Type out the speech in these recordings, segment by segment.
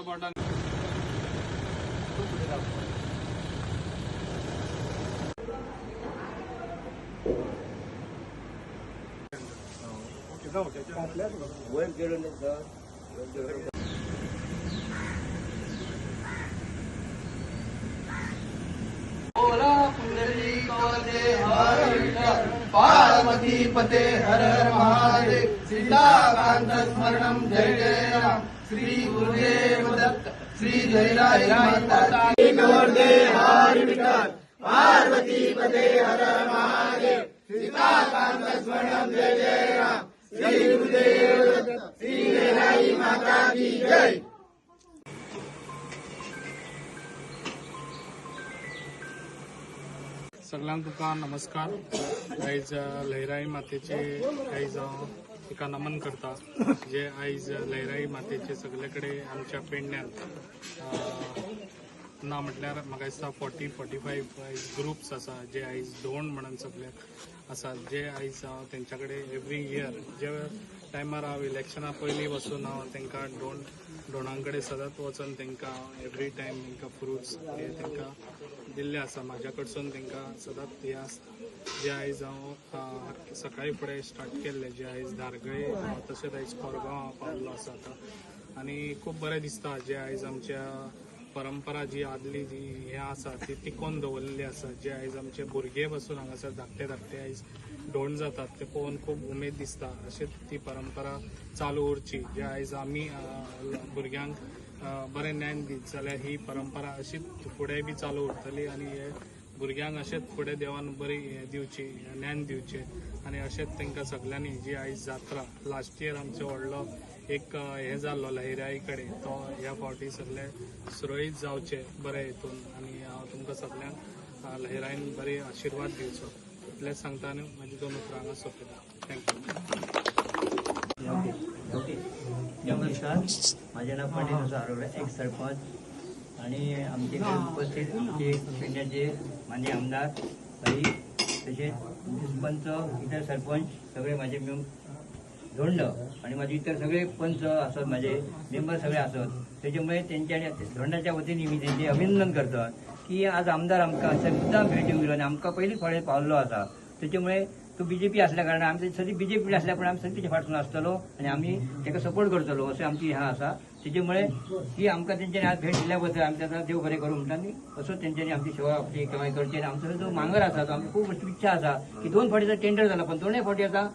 तुमच्या पोटान वर गेलो नाही बोला पुंडलिकावते हर विठ्ठल पार्वती पते हर हर महादेव सीताकांत स्मरणम जय जय राम श्री गुरुदेव दत्त श्री जयराय माता की गोवर्धे हर विठ्ठल पार्वती पते हर हर महादेव सीताकांत स्मरणम जय जय राम श्री गुरुदेव दत्त श्री जयराय माता की जय. सगळ्यांक तुका नमस्कार. आयज लयराई मातेचे आयज एका नमन करता जे आयज लयराई मातेचे सगळे कडेन आमच्या पेडण्यात ना म्हटल्यार म्हाका दिसता 40-45 ग्रुप्स आसा जे आयज धोंड म्हणून सगळ्याक आसात जे आयज तेंच्या कडेन एवरी इयर जे टायमार हांव इलेक्शना पयलीं वचून हांव तांकां धोंडां कडेन सदांच वचून तांकां एवरी टायम तांकां फ्रुट्स हे तांकां दिल्ले आसा. म्हाज्या कडसून तांकां सदांच हे आसता जे आयज हांव सकाळी फुडें स्टार्ट केल्ले जे आयज धारगळे तशेंच आयज कोरगांव पावल्लो आसा आतां आनी खूब बरें दिसता जे आयज आमच्या परंपरा जी आदली जी हे आसा ती टिकोवन दवरलेली आसा जे आयज आमचे भुरगे बसून हांगासर धाकटे आयज धोंड जातात ते पळोवन खूब उमेद दिसता. अशीच ती परंपरा चालू उरची जे आयज आमी भुरग्यांक बरें ज्ञान दीत जाल्यार ही परंपरा अशीच फुडें बी चालू उरतली आनी हे भुरग्यांक अशेंच फुडें देवान बरी दिवची ज्ञान दिवचें आनी अशेंच तांकां सगळ्यांनी जी आयज जात्रा लास्ट इयर आमचो व्हडलो एक हे जाल्लो लहिराई कडेन तो ह्या फावटी सगळे सुरळीत जावचे बरे हितून आनी हांव तुमकां सगळ्यांक लहिराईन बरे आशिर्वाद दिवचो इतलेंच सांगता आनी म्हाजी 2 उतरां हांगा सोंपयता. थँक्यू. नमस्कार. माझे नाव पंडित आरोग्य एक सरपंच आणि आमचे उपस्थित आमचे पेडण्याचे मान्य आमदार काही तसेच पंच इतर सरपंच सगळे माझे मिळून धोंड आणि माझे इतर सगळे पंच असत माझे मेंबर सगळे असत त्याच्यामुळे त्यांच्या धोंडाच्या वतीने मी त्यांचे अभिनंदन करतात की आज आमदार आमकां अशें मुद्दाम भेट दिवंक गेलो आनी आमकां पयलीं फळे पावल्लो आसा. त्याच्यामुळे तो बीजेपी असल्या कारणान आमचे सदी बीजेपी असल्या पण आमी सदी तेच्या फाटसून आसतलो आनी आमी ताका सपोर्ट करतलो अशें आमची ह्या आसा. त्याच्यामुळे ही आमकां तेंच्यांनी आज भेट दिल्या बद्दल आमी ताका देव बरें करूं म्हणटा आनी असोच तेंच्यांनी आमची सेवा आपली केव्हाय करची आनी आमचो जो मांगर आसा तो आमची खूब वर्ष इच्छा आसा की 2 फावटीचा टेंडर जाला पण 2 फावटी आता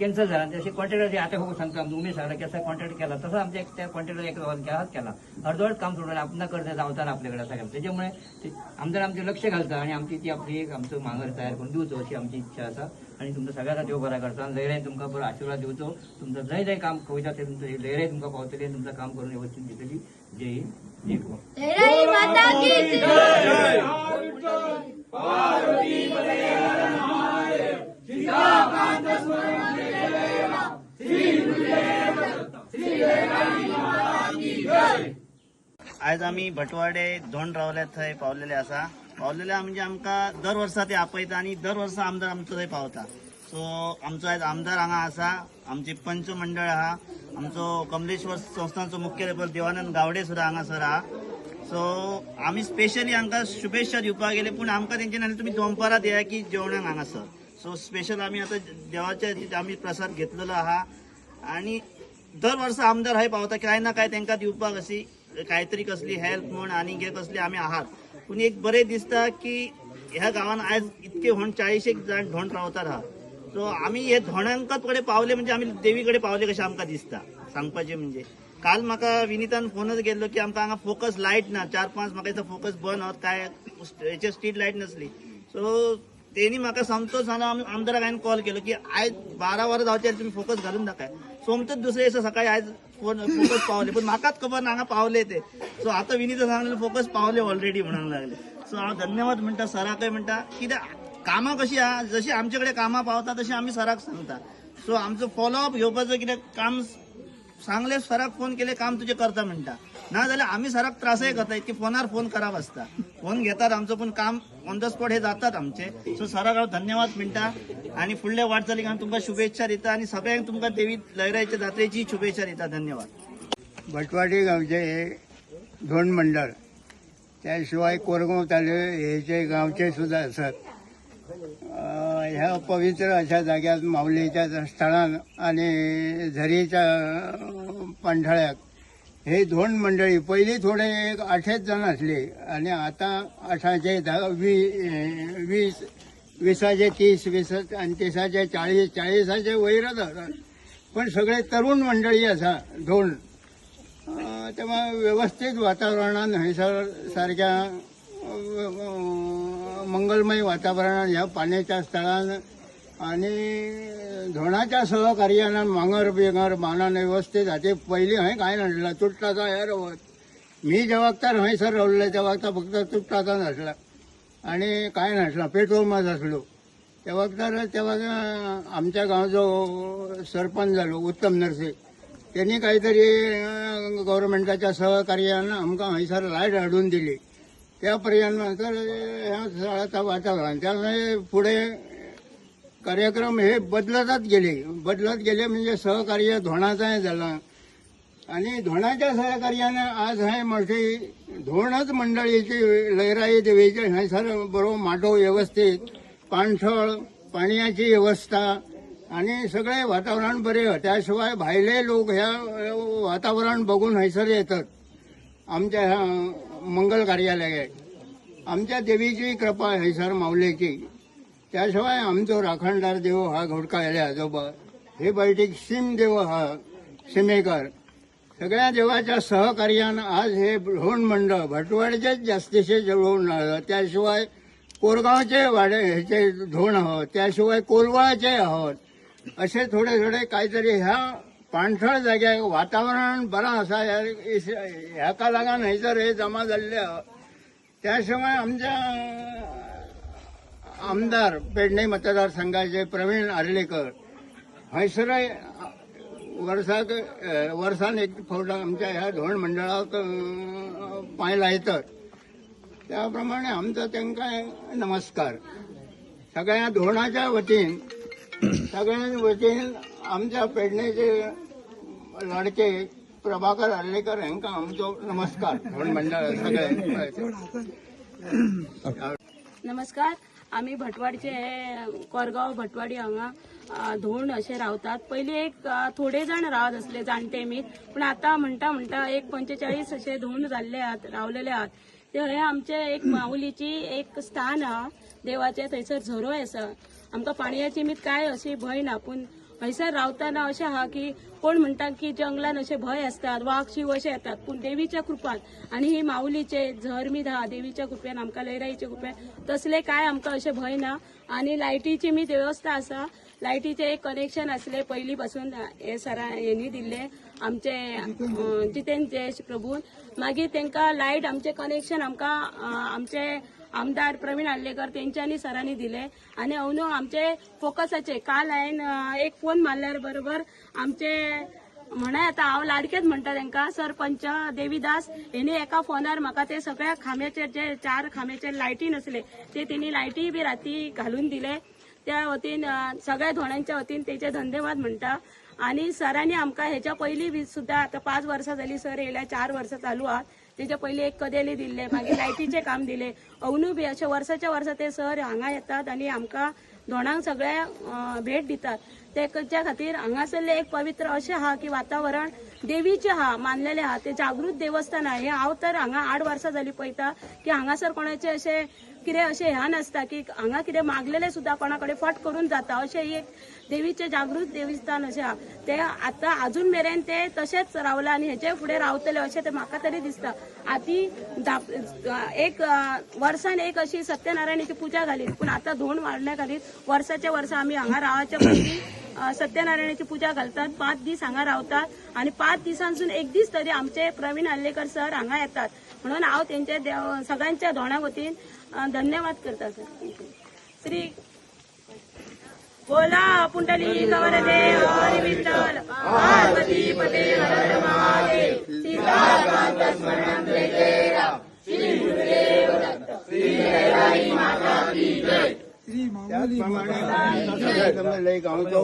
कॅन्सल जाला. असे कॉन्ट्रॅक्टर आता खूप सांगता आमचा उमेश सांगला की असा कॉन्ट्रॅक्ट केला तसं आमच्या त्या कॉन्ट्रॅक्टर एक हात केला अर्धवट काम सोडून आपण कर्ज जावताना आपल्याकडे असा केला. त्याच्यामुळे आमदार आमचे लक्ष घालता आणि आमची ती आपली एक आमचं मांगर तयार करून दिवचो अशी आमची इच्छा आसा आणि तुमचा सगळ्यांचा देव बरा करता. लयराई तुमकां बरो आशीर्वाद दिवचो. तुमचं जय काम कविता ते तुमचं लयराई तुमकां पावतली आणि तुमचं काम करून व्यवस्थित दितली. जय हिंद जय गोवा. लयराई माता की जय. पार्वती पते हर महादेव सीताकांत स्मरणम जय जय राम श्री गुरुदेव दत्त श्री जयराई माता की जय. आज आम्ही भटवाडे धोंड रावल्या थंय पावलेले आसा. पावलेले म्हणजे आमकां दर वर्सा ते आपयता आणि दर वर्सा आमदार आमचो थंय पावता. सो आमचो आज आमदार हांगा आसा. आमचे पंच मंडळ आहा. आमचो कमलेश्वर संस्थांचो मुख्याध्यापक देवानंद गावडे सुद्दां हांगासर आहा. सो आमी स्पेशली हांकां शुभेच्छा दिवपाक गेले पण आमकां तेंच्यानी तुमी दनपारां येया की जेवणाक हांगासर. सो स्पेशल आमी आतां देवाचे आमी प्रसाद घेतलेलो आहा आणि दर वर्सा आमदार हय पावता काय ना काय तांकां दिवपाक अशी काहीतरी कसली हेल्प म्हण आनी हे कसली आमी आहात. पूण एक बरें दिसता की ह्या गांवांत आयज इतके 40 जाण धोंड रावतात आहा. सो आमी हे धोंडांकच कडेन पावले म्हणजे आमी देवी कडेन पावले कशें आमकां दिसता सांगपाचें म्हणजे. काल म्हाका विनीतान फोनच केल्लो की आमकां हांगा फोकस लायट ना 4-5 म्हाका दिसता फोकस बंद होत काय हेचे स्ट्रीट लायट नसली. सो तेणी म्हाका समतोच जालो आमदाराक हांवें कॉल केलो की आयज 12 वरां जावचे तुमी फोकस घालून दाखय. सोमतच दुसरे दिसा सकाळी आयज फोकस पावले पण म्हाकाच खबर ना हांगा पावले ते. सो आतां विनीता सांगलें फोकस पावले ऑलरेडी म्हणूंक लागले. सो हांव धन्यवाद म्हणटा सराकय म्हणटा कित्याक कामां कशी आहा जशी आमचे कडेन कामां पावता तशी आमी सराक सांगता. सो आमचो फॉलोअप घेवपाचो कित्याक काम सांगले सराक फोन केले काम तुझे करता म्हणटा ना जाल्यार आमी सराक त्रासय करता इतके फोनार फोन करप आसता. फोन घेतात आमचो पण काम ऑन द स्पॉट हे जातात आमचे. सो सराक हांव धन्यवाद म्हणटा आणि फुडल्या वाटचालीक हांव तुमकां शुभेच्छा दिता आणि सगळ्यांक तुमकां देवी लयराईच्या जात्रेची शुभेच्छा दिता. धन्यवाद. भटवाडी गांवचे हे धोंड मंडळ, त्याशिवाय कोरगाव ह्याचे गावचे सुद्धा असतात. ह्या पवित्र अशा जाग्यात माऊलीच्या स्थळान आणि झरीच्या पांढळ्यात हे धोंड मंडळी पहिली थोडे एक 8 जण असले आणि आता 8चे 20, 20चे 30, 20 आणि 30चे 40, 40चे वयर जातात. पण सगळे तरुण मंडळी असा धोंड. तेव्हा व्यवस्थित वातावरणात हयसर सारख्या मंगलमय वातावरणात ह्या पाण्याच्या स्थळान आणि धोणाच्या सहकार्यानं मांगर बिंगर बाणानं व्यवस्थित हाते पहिली हय काय नसला तुटटाचा हे रवत. मी जेव्हा तर हयसर रावले तेव्हा फक्त तुटटाचा नसला आणि काय नसला पेट्रोल मात असलो. तेव्हा आमच्या गावचो सरपंच झालो उत्तम नरसे, त्यांनी काहीतरी गव्हर्नमेंटाच्या सहकार्यानं आमकां हयसर लायट हाडून दिली. त्यापर्यंत ह्या स्थळाचं वातावरण त्यामुळे पुढे कार्यक्रम हे बदलत गेले म्हणजे सहकार्य धोणाचाही झाला आणि धोणाच्या सहकार्यानं आज हे मोठी धोणच मंडळीची लहराई देवीचे हयसर बरोबर माटो व्यवस्थित, पाणथळ पाण्याची व्यवस्था आणि सगळे वातावरण बरे. त्याशिवाय भायले लोक ह्या वातावरण बघून हयसर येतात आमच्या ह्या मंगल कार्यालयात. आमच्या देवीची कृपा हयसर माऊलीची. त्याशिवाय आमचो राखणदार देव हा घोडकायले आजोबा, हे बैठक सीम देव हा सीमेकर, सगळ्या देवाच्या सहकार्यानं आज हे धोंड मंडळ भटवाडचेच जास्तीचे जवळून राहिलं. त्याशिवाय कोरगावचे वाडे ह्याचे धोंड आहोत, त्याशिवाय कोलवाचे आहोत. असे थोडे काहीतरी ह्या पाणथळ जाग्याक वातावरण बरा असा ह्याका लागून हयसर हे जमा झालेले आहोत. त्याशिवाय आमच्या आमदार पेडणे मतदारसंघाचे प्रवीण आर्लेकर हयसर वर्सान एक फावट आमच्या ह्या धोंड मंडळाक पांय लायतात. त्याप्रमाणे आमचा तांकां नमस्कार. सगळ्या धोंडाच्या वतीन आमच्या पेडणेचे लाडके प्रभाकर आर्लेकर हांकां आमचो नमस्कार. धोंड मंडळ सगळे नमस्कार. आम्ही भटवाडचे कोरगाव भटवाडी हांगा धोंड असे रावतात. पयलीं एक थोडे जण रावत असले जाणटे मी, पण आता म्हणटा एक 45 असे धोंड जाल्ले आहात, रावलेले आहात. ते हे आमचे एक माऊलीची एक स्थान हा देवाचे, थंयसर झरोय आसा. आमकां पाणयाची मीत काय अशी भंय ना, पूण हयसर रावतना अशें आहा की कोण म्हणटा की जंगलान अशे भंय असतात, वाघ शिव अशे येतात, पूण देवीच्या कृपान आणि ही माऊलीचे झर मीत आहा देवीच्या कृपेन आमकां लयराईच्या कृपेन तसले काय आमकां अशे भंय ना. आणि लायटीची मीत व्यवस्था आसा. लायटीचे एक कनेक्शन असले पयलीं पासून हे सरा हेनी दिल्ले आमचे जितेंद्र जयेश प्रभून. मागीर तांकां लायट आमचे कनेक्शन आमकां आमचे आमदार प्रवीण आर्लेकर तेंच्यांनी सरांनी दिले. आणि अवनो आमचे फोकसाचे काल हांवें एक फोन मारल्यार बरोबर आमचे म्हणा आता हांव लाडकेच म्हणटा तांकां सरपंच देवीदास हेणी एका फोनार म्हाका ते सगळ्या खांब्याचेर जे 4 खांब्याचेर लायटी नसले ते तेणी लायटी बी राती घालून दिले. त्या वतीन सगळ्या धोंडांच्या वतीन तेचे धन्यवाद म्हणटा. आणि सरांनी आमकां हेच्या पयलीं बी सुद्दां आता 5 वर्सां जाली सर येयल्या, 4 वर्सां चालू आहात. तेच्या पयलीं एक कदेली दिल्ले, मागीर लायटीचे काम दिले. अवनू बी अशे वर्साच्या वर्सा ते सर हांगा येतात आणि आमकां धोंडांक सगळ्या भेट दितात. तेच्या खातीर हांगासरले एक पवित्र अशें आहा की वातावरण देवीचें आहा, मानलेलें आहा. ते जागृत देवस्थान आहा. हे हांव तर हांगा 8 वर्सां जालीं पळयता की हांगासर कोणाचे अशें कितें अशें ह्या नासता की हांगा कितें मागलेलें सुद्दां कोणा कडेन फट करून जाता. अशें एक देवीचें जागृत देवस्थान अशें आहा. ते आतां अजून मेरेन ते तशेंच रावला आणि हेचे फुडें रावतले अशें ते म्हाका तरी दिसता. आती एक वर्सान एक अशी सत्यनारायणाची पुजा घालीत, पूण आतां धोंड वाडल्या खातीर वर्साच्या वर्सा आमी हांगा रावच्या पयलीं सत्यनारायणाची पुजा घालतात. 5 दीस हांगा रावतात आणि 5 दिसांसून एक दीस तरी आमचे प्रवीण आर्लेकर सर हांगा येतात. म्हणून हांव तेंचे सगळ्यांच्या धोंडा वतीन धन्यवाद करता सर. श्री बोला पुंडलिक वरदे हरी विठ्ठल पार्वती पते हर महादेव सीताकांत स्मरणं जय जय राम श्री गुरुदेव दत्त श्री लहराई माता की जय. त्याचप्रमाणे गावचो